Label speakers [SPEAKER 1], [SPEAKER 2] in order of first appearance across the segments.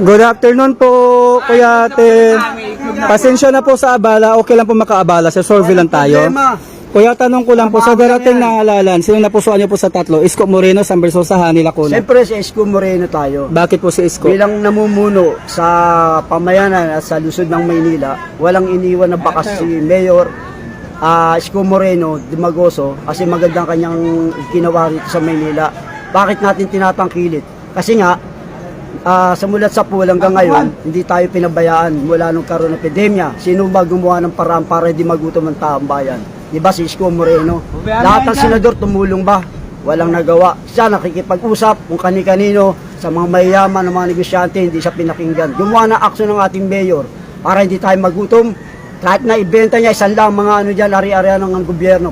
[SPEAKER 1] Good afternoon po, Kuya Ate. Pasensya na po sa abala. Okay lang po makaabala. Sa survey lang tayo. Kuya, tanong ko lang po, sa darating na halalan, sino napusuan niyo po sa tatlo? Isko Moreno, San Bersosa, Hani Lacuna.
[SPEAKER 2] Siyempre si Isko Moreno tayo.
[SPEAKER 1] Bakit po si Isko?
[SPEAKER 2] Bilang namumuno sa pamayanan at sa lungsod ng Maynila, walang iniwan na bakas si Mayor Isko Moreno Dimagoso kasi magandang kanyang ginawa rito sa Maynila. Bakit natin tinatangkilit? Kasi nga, sa mulat sa pool hanggang ngayon, hindi tayo pinabayaan mula nung karoon ng epidemya. Sino ba gumawa ng paraan para hindi magutom ang taong bayan? Diba si Isko Moreno? Lahat ng senador tumulong ba? Walang nagawa. Siya nakikipag-usap kung kani-kanino sa mga mayayaman ng mga negosyante, hindi siya pinakinggan. Gumawa ng aksyon ng ating mayor para hindi tayo magutom. Kahit na ibenta niya isang lang mga ano dyan, ari-arian ng gobyerno.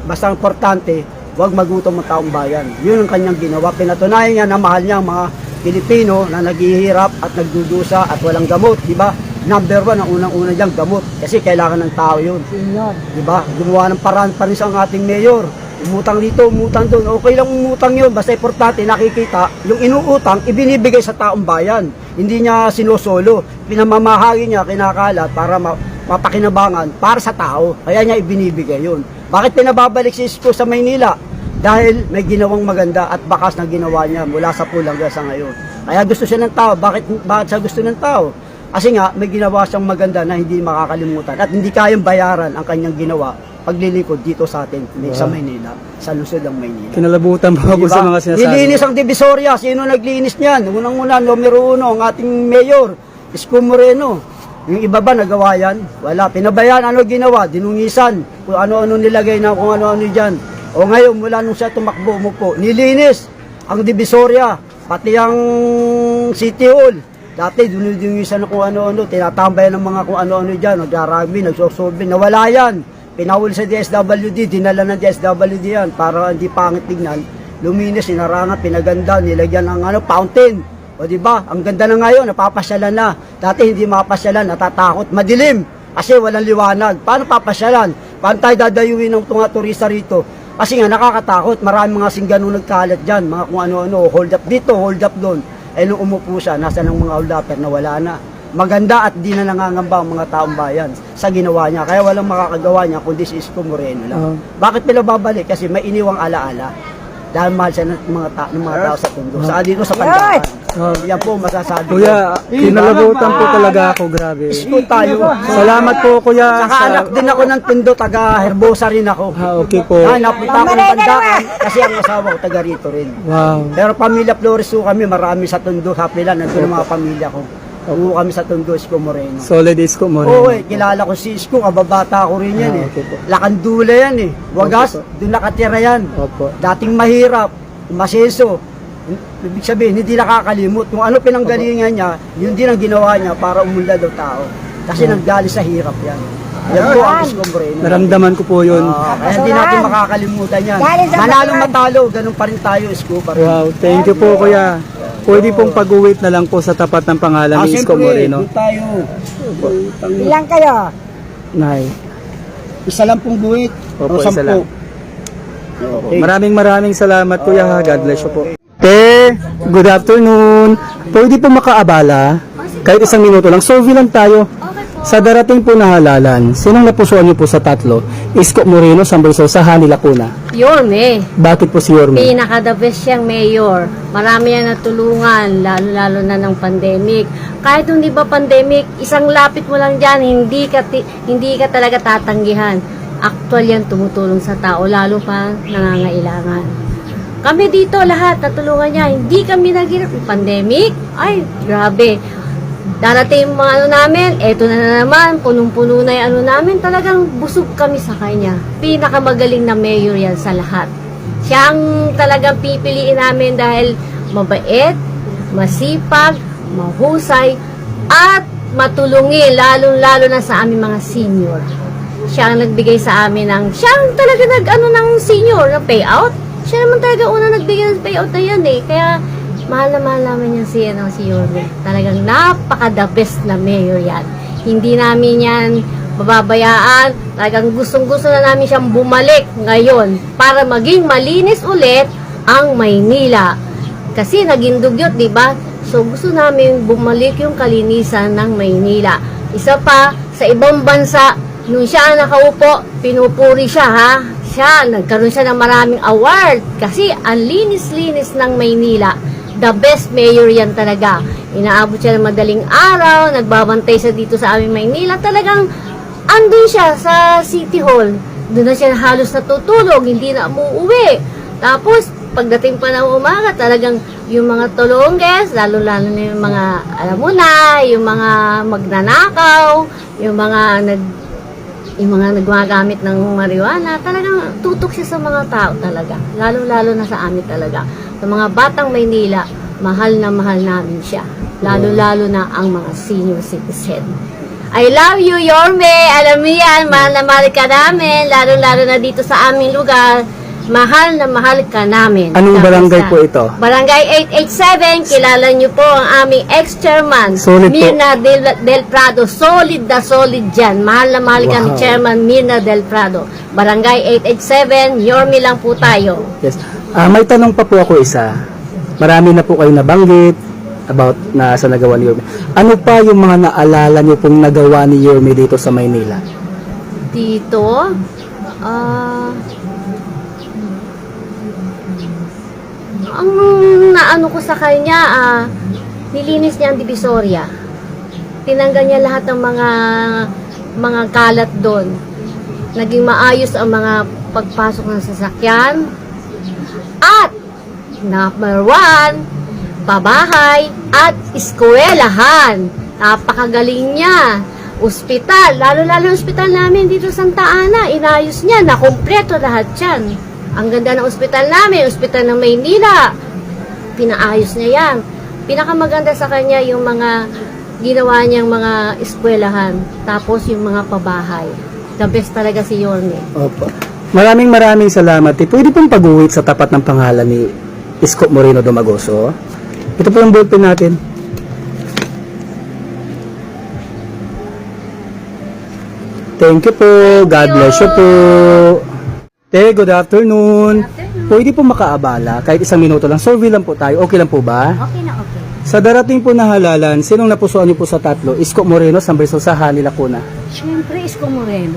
[SPEAKER 2] Basta importante, huwag magutom ang taong bayan. Yun ang kanyang ginawa. Pinatunayan niya na mahal niya ang mga Pilipino na naghihirap at nagdudusa at walang gamot, diba? Number 1, ang unang-una dyan, gamot. Kasi kailangan ng tao yun. Diba? Gumawa ng paraan pa rin sa ating mayor. Umutang dito, umutang doon. Okay lang umutang yun. Basta importante, nakikita, yung inuutang, ibinibigay sa taong bayan. Hindi niya sinosolo. Pinamamahagi niya, kinakalat para mapakinabangan para sa tao. Kaya niya ibinibigay yun. Bakit pinababalik si Isko sa Maynila? Dahil may ginawang maganda at bakas na ginawa niya mula sa pulang sa ngayon. Kaya gusto siya ng tao. Bakit siya gusto ng tao? Kasi nga, may ginawa siyang maganda na hindi makakalimutan at hindi kayang bayaran ang kanyang ginawa paglilingkod dito sa atin, sa Maynila, sa lungsod ng Maynila.
[SPEAKER 1] Kinalabutan po ako sa mga sinasabi.
[SPEAKER 2] Nilinis ang Divisoria. Sino naglinis niyan? Unang-una, numero 1, ang ating mayor, Isko Moreno. Yung iba ba nagawa yan? Wala. Pinabayaan, ano ginawa? Dinungisan. Kung ano-ano nilagay na, kung ano-ano dyan. O ngayon, mula nung siya tumakbo mo po, nilinis ang Divisoria, pati ang City Hall. Dati, dunudungisan na kung ano-ano, tinatambayan ng mga kung ano-ano dyan, nag-rugby, nagsosolve, nawala yan. Pinahuli sa DSWD, dinala ng DSWD yan, para hindi pangit tignan. Luminis, sinarangan, pinaganda, nilagyan ng fountain. O diba, ang ganda na ngayon, napapasyalan na. Dati hindi mapasyalan, natatakot, madilim, kasi walang liwanag. Paano papasyalan? Paano tayo dadayuin ng mga turista rito? Kasi nga nakakatakot, maraming mga singgano nagkalat dyan, mga kung ano-ano, hold up dito, hold up doon. Eh nung umupo siya, nasa ng mga hold upper na wala na. Maganda at di na nangangamba ang mga taong bayan sa ginawa niya. Kaya walang makakagawa niya kundi si Isko Moreno lang. Bakit pinababalik? Kasi may iniwang alaala. Dahil mahal siya ng mga tao sa Tondo. Saan dito sa Pandaan. Yan po masasabi.
[SPEAKER 1] Kuya, kinalabutan po talaga ako, grabe.
[SPEAKER 2] Isko tayo.
[SPEAKER 1] Salamat po, Kuya.
[SPEAKER 2] Saka anak din ako ng Tondo, taga Herbosa rin ako.
[SPEAKER 1] Okay po.
[SPEAKER 2] Napunta ako ng Pandaan kasi ang asawa ko taga rito rin.
[SPEAKER 1] Wow.
[SPEAKER 2] Pero pamilya Flores po kami, marami sa Tondo, Hapilan, nandun ang mga pamilya ko. Upo kami sa Tondo, Isko Moreno.
[SPEAKER 1] Solid Isko Moreno.
[SPEAKER 2] Oo kilala ko si Isko, kababata ko rin yan
[SPEAKER 1] Okay po.
[SPEAKER 2] Lakandula yan Wagas, doon nakatira yan.
[SPEAKER 1] Opo.
[SPEAKER 2] Dating mahirap, maseso. Ibig sabihin, hindi nakakalimot. Kung ano pinanggalingan niya, yun din ang ginawa niya para umunlad daw tao. Kasi nanggali sa hirap yan. Yan po ang Isko Moreno.
[SPEAKER 1] Naramdaman ko po yun.
[SPEAKER 2] Kaya hindi natin makakalimutan yan. Manalo matalo, ganun pa rin tayo, Isko.
[SPEAKER 1] Wow, thank you po, Kuya. Pwede pong pag-uwit na lang po sa tapat ng pangalan ni Isko Moreno.
[SPEAKER 2] Doon tayo.
[SPEAKER 3] Ilang kayo?
[SPEAKER 1] Nay.
[SPEAKER 2] Isa lang pong buwit.
[SPEAKER 1] Opo,
[SPEAKER 2] o
[SPEAKER 1] isa lang.
[SPEAKER 2] 10. Okay.
[SPEAKER 1] Maraming salamat, Kuya. God bless you po. Good afternoon. Pwede po makaabala? Kahit isang minuto lang. Survey lang tayo. Sa darating po na halalan, sinong napusuan niyo po sa tatlo? Isko Moreno, San Bersosa, Hani Lacuna.
[SPEAKER 4] Yorme.
[SPEAKER 1] Bakit po si Yorme?
[SPEAKER 4] Pinaka-the best siyang mayor. Marami yan natulungan, lalo-lalo na ng pandemic. Kahit hindi ba pandemic, isang lapit mo lang dyan, hindi ka talaga tatanggihan. Actual yan tumutulong sa tao, lalo pa nangangailangan. Kami dito lahat natulungan niya, hindi kami naghirap ng pandemic. Ay, grabe. Darating yung mga namin, eto na naman, punong-puno na yung namin, talagang busog kami sa kanya. Pinakamagaling na mayor yan sa lahat. Siya ang talagang pipiliin namin dahil mabait, masipag, mahusay, at matulungin, lalo-lalo na sa aming mga senior. Siya ang nagbigay sa amin siya ang talaga ng senior, na payout. Siya naman talaga una nagbigay ng payout na yan kaya mahal naman yan si Yorme. Talagang napaka-the best na mayor yan. Hindi namin yan mababayaan. Talagang gustong-gusto na namin siyang bumalik ngayon para maging malinis ulit ang Maynila. Kasi naging dugyot, di ba? So gusto namin bumalik yung kalinisan ng Maynila. Isa pa, sa ibang bansa, nung siya nakaupo, pinupuri siya ha. Nagkaroon siya ng maraming award kasi ang linis-linis ng Maynila. The best mayor yan talaga. Inaabot siya ng madaling araw, nagbabantay siya dito sa aming Maynila. Talagang andun siya sa City Hall. Doon na siya halos natutulog, hindi na umuwi. Tapos, pagdating pa ng umaga, talagang yung mga tulongges, lalo-lalo na yung mga, alam mo na, yung mga magnanakaw, yung mga nagmagamit ng marijuana, talagang tutok siya sa mga tao talaga. Lalo-lalo na sa amin talaga. Sa mga batang Maynila, mahal na mahal namin siya. Lalo-lalo na ang mga senior citizen. I love you, Yorme. Alam mo yan, mahal na mahal ka namin. Lalo-lalo na dito sa aming lugar. Mahal na mahal ka namin.
[SPEAKER 1] Anong barangay po ito?
[SPEAKER 4] Barangay 887. Kilala niyo po ang aming ex-chairman,
[SPEAKER 1] Solid po.
[SPEAKER 4] Mirna del Prado. Solid na solid dyan. Mahal na mahal ka ni
[SPEAKER 1] Wow.
[SPEAKER 4] Chairman Mirna del Prado. Barangay 887. Yorme lang po tayo.
[SPEAKER 1] Yes. May tanong pa po ako isa. Marami na po kayo nabanggit about na sa nagawa ni Yorme. Ano pa yung mga naalala niyo pong nagawa ni Yorme dito sa Maynila?
[SPEAKER 4] Dito, ang naano ko sa kanya, nilinis niya ang Divisoria. Tinanggal niya lahat ng mga kalat doon. Naging maayos ang mga pagpasok ng sasakyan. At number 1, pabahay at eskwelahan. Napakagaling niya. Ospital, lalo-lalo ospital namin dito sa Santa Ana, inayos niya, nakumpleto lahat yan. Ang ganda ng ospital namin, ospital ng Maynila, pinaayos niya yan. Pinakamaganda sa kanya yung mga ginawa niyang mga eskwelahan, tapos yung mga pabahay. The best talaga si Yorme.
[SPEAKER 1] Opo. Maraming salamat. Pwede pong pag-uwit sa tapat ng pangalan ni Isko Moreno Dumagoso. Ito po yung ballpen natin. Thank you po. God bless you po. Good afternoon. Pwede po makaabala kahit isang minuto lang. Survey lang po tayo. Okay lang po ba?
[SPEAKER 4] Okay na okay.
[SPEAKER 1] Sa darating po na halalan, sinong napusuan niyo po sa tatlo? Isko Moreno, San Bersosa, Lacuna.
[SPEAKER 4] Siyempre, Isko Moreno.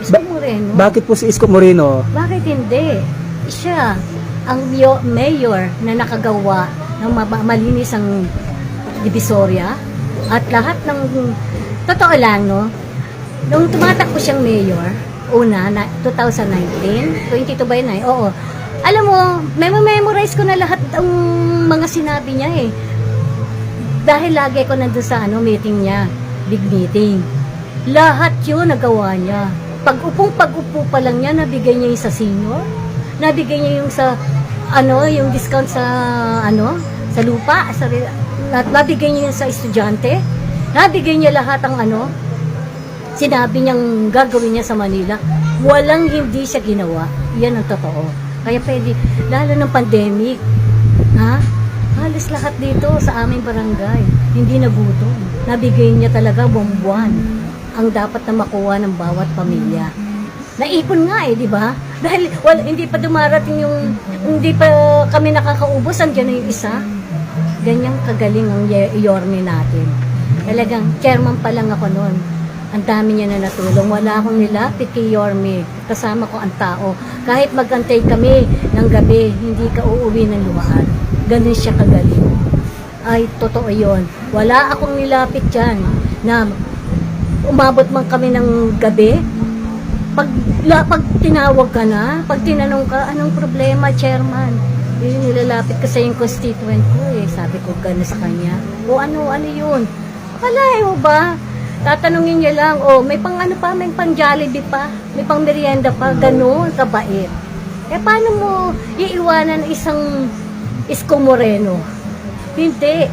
[SPEAKER 4] Isko Moreno.
[SPEAKER 1] Bakit po si Isko Moreno?
[SPEAKER 4] Bakit hindi? Siya ang mayor na nakagawa ng malinis ang Divisoria at lahat ng totoo lang, no? Nung tumatakbo siyang mayor, una, na 2019, 22 ba yun? Oo. Alam mo, memorize ko na lahat ang mga sinabi niya eh. Dahil lagi ako nandun sa meeting niya, big meeting. Lahat yun nagawa niya. Pag-upo pa lang niya, nabigay niya yung sa senior, nabigay niya yung sa, yung discount sa, sa lupa, nabigay niya yung sa estudyante, nabigay niya lahat ang sinabi niyang gagawin niya sa Manila. Walang hindi siya ginawa. Yan ang totoo. Kaya pwede, lalo ng pandemic, halos lahat dito sa aming barangay, hindi nagutom. Nabigay niya talaga buwan-buwan ang dapat na makuha ng bawat pamilya. Naipon nga di ba? Dahil hindi pa dumarating hindi pa kami nakakaubos, andyan na yung isa. Ganyang kagaling ang Yorme natin. Talagang chairman pa lang ako noon. Ang dami niya na natulong. Wala akong nilapit kay Yorme. Kasama ko ang tao. Kahit magantay kami ng gabi, hindi ka uuwi ng luwaan. Ganun siya kagaling. Ay, totoo yon. Wala akong nilapit dyan na umabot man kami ng gabi. Pag tinawag ka na, pag tinanong ka, anong problema, chairman? Yun, nilalapit ka sa yung constituent ko Sabi ko gano'n sa kanya. O ano yun? Akalain mo ba? Tatanungin niya lang, may pang may pang Jollibee pa, may pang merienda pa, gano'n, kabait. Paano mo iiwanan isang Isko Moreno? Hindi.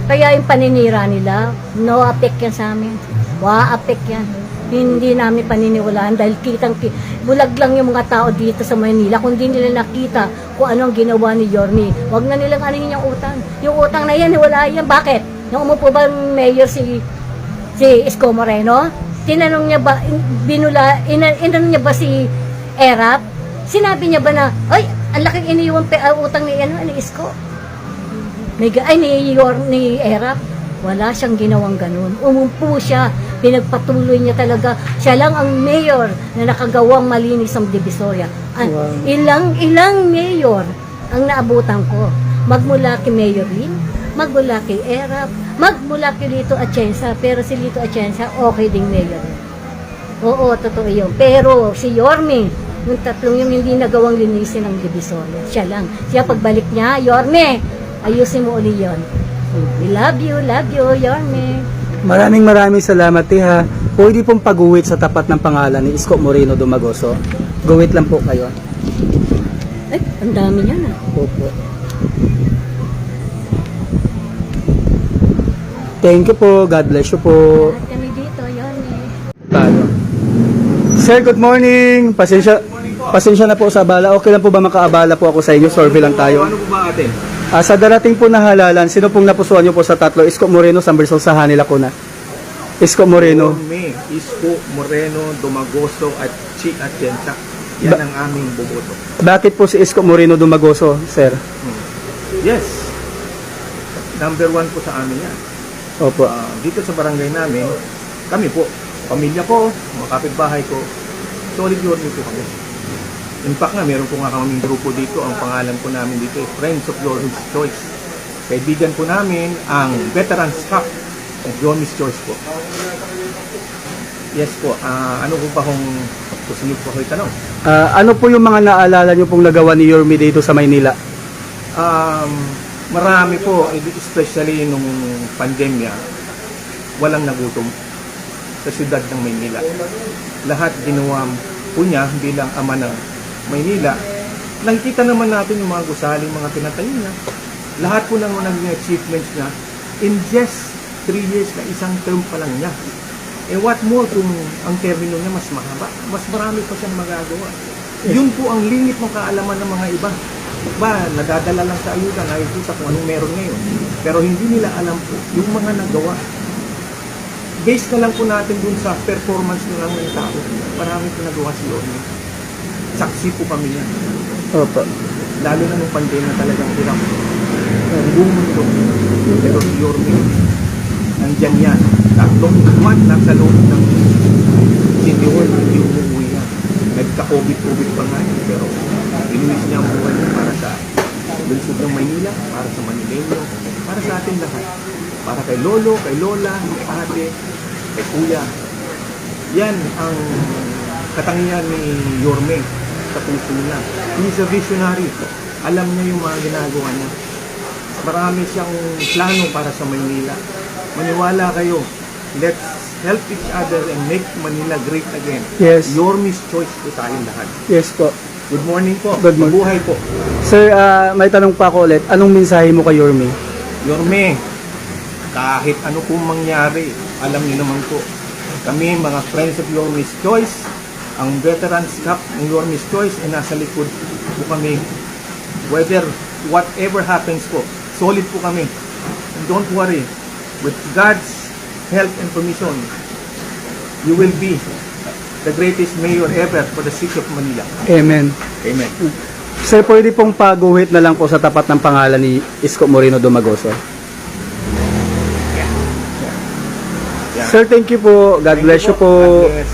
[SPEAKER 4] Kaya yung paninira nila, no affect yan sa amin. Wa-affect yan. Hindi namin paniniwalaan dahil bulag lang yung mga tao dito sa Manila. Kung di nila nakita kung ano ang ginawa ni Yorme, wag na nilang yung utang. Yung utang na yan, wala yan. Bakit? Nung umupo ba mayor si Isko Moreno? Tinanong niya ba, inanong niya ba si Erap? Sinabi niya ba na, ay, ang laking iniwan utang ni Isko? ni Erap, wala siyang ginawang ganun. Umumpo siya, pinagpatuloy niya talaga. Siya lang ang mayor na nakagawang malinis ang Divisoria. Ilang mayor ang naabutan ko. Magmula kay Mayor Lin, magmula kay Erap, magmula kay Lito Atienza, pero si Lito Atienza okay ding mayor. Oo, totoo yun. Pero si Yorme, yung tatlong yung hindi nagawang linisin ng Divisoria, siya lang. Siya pagbalik niya, Yorme, ayusin mo uli yun. We love you, Yorme.
[SPEAKER 1] Maraming salamat, ha. Pwede pong pag-uwit sa tapat ng pangalan ni Isko Moreno Dumagoso. Guwit lang po kayo.
[SPEAKER 4] Ay, ang dami niya na.
[SPEAKER 1] Opo. Thank you po. God bless you po.
[SPEAKER 4] Lahat kami dito, Yorme.
[SPEAKER 1] Tayo. Sir, good morning. Pasensya na po sa abala. Okay lang po ba makaabala po ako sa inyo? Survey lang tayo.
[SPEAKER 5] Ano po ba ate?
[SPEAKER 1] Sa darating po na halalan, sino pong napusuan nyo po sa tatlo? Isko Moreno, Sambersol, Sahani, Lacuna. Isko Moreno.
[SPEAKER 5] Yorme, Isko Moreno, Dumagoso at Chi Atienza. Yan ang aming boboto.
[SPEAKER 1] Bakit po si Isko Moreno Dumagoso, sir?
[SPEAKER 5] Yes. Number 1 po sa amin yan.
[SPEAKER 1] Opo.
[SPEAKER 5] Dito sa barangay namin, kami po, pamilya ko, mga kapitbahay ko, solid Yorme po kami. In fact nga, meron po nga kaming grupo dito, ang pangalan po namin dito ay Friends of Yorme's Choice. Kaibigan po namin ang Veterans Cup of Yorme's Choice po. Yes po, ano po ba kung gusto niyo po ko itanong?
[SPEAKER 1] Ano po yung mga naalala nyo pong nagawa ni Yorme dito sa Maynila?
[SPEAKER 5] Marami po, especially nung pandemya, walang nagutom sa siyudad ng Maynila. Lahat ginawa po niya bilang ama ng Maynila. Nakikita naman natin yung mga gusaling, mga pinatayo niya. Lahat po ng naging achievements niya in just 3 years na isang term pa lang niya. What more kung ang termino niya mas mahaba, mas marami pa siyang magagawa. Yun po ang limit ng kaalaman ng mga iba. Nadadala lang sa ayuda, nakikita kung anong meron ngayon. Pero hindi nila alam po yung mga nagawa. Base na lang po natin dun sa performance na lang ng tao. Marami po nagawa si Yorme. Saksi po kami yan.
[SPEAKER 1] Opo.
[SPEAKER 5] Lalo na nung pandemya talagang hirap. Buong mundo. Pero si Yorme, nandyan yan. Tatlong buwan nasa loob ng City Hall, hindi umuwi yan. Nagka-COVID pa nga yan. Pero inuwis niya ang buwan niya para sa lungsod ng Maynila, para sa Manileño, para sa atin lahat. Para kay Lolo, kay Lola, kay Ate, kay Kuya. Yan ang katangian ni Yorme sa puso niya. He's a visionary. Alam niya yung mga ginagawa niya. Marami siyang plano para sa Maynila. Maniwala kayo. Let's help each other and make Manila great again.
[SPEAKER 1] Yes.
[SPEAKER 5] Yorme's choice po tayong lahat.
[SPEAKER 1] Yes po.
[SPEAKER 5] Good morning po.
[SPEAKER 1] Good morning.
[SPEAKER 5] Mabuhay po.
[SPEAKER 1] Sir, may tanong pa ako ulit. Anong mensahe mo kay Yorme?
[SPEAKER 5] Yorme, kahit ano pong mangyari, alam niyo naman po, kami mga Friends of Yorme's Choice, ang Veterans Cup ng Yorme's Choice ay nasa likod po kami. Whatever happens po, solid po kami. And don't worry, with God's help and permission, you will be the greatest mayor ever for the city of Manila.
[SPEAKER 1] Amen.
[SPEAKER 5] Amen.
[SPEAKER 1] Sir, pwede pong pag-uwit na lang po sa tapat ng pangalan ni Isko Moreno Dumagoso.
[SPEAKER 5] Yeah.
[SPEAKER 1] Sir, thank you po. God bless you po.
[SPEAKER 5] God bless.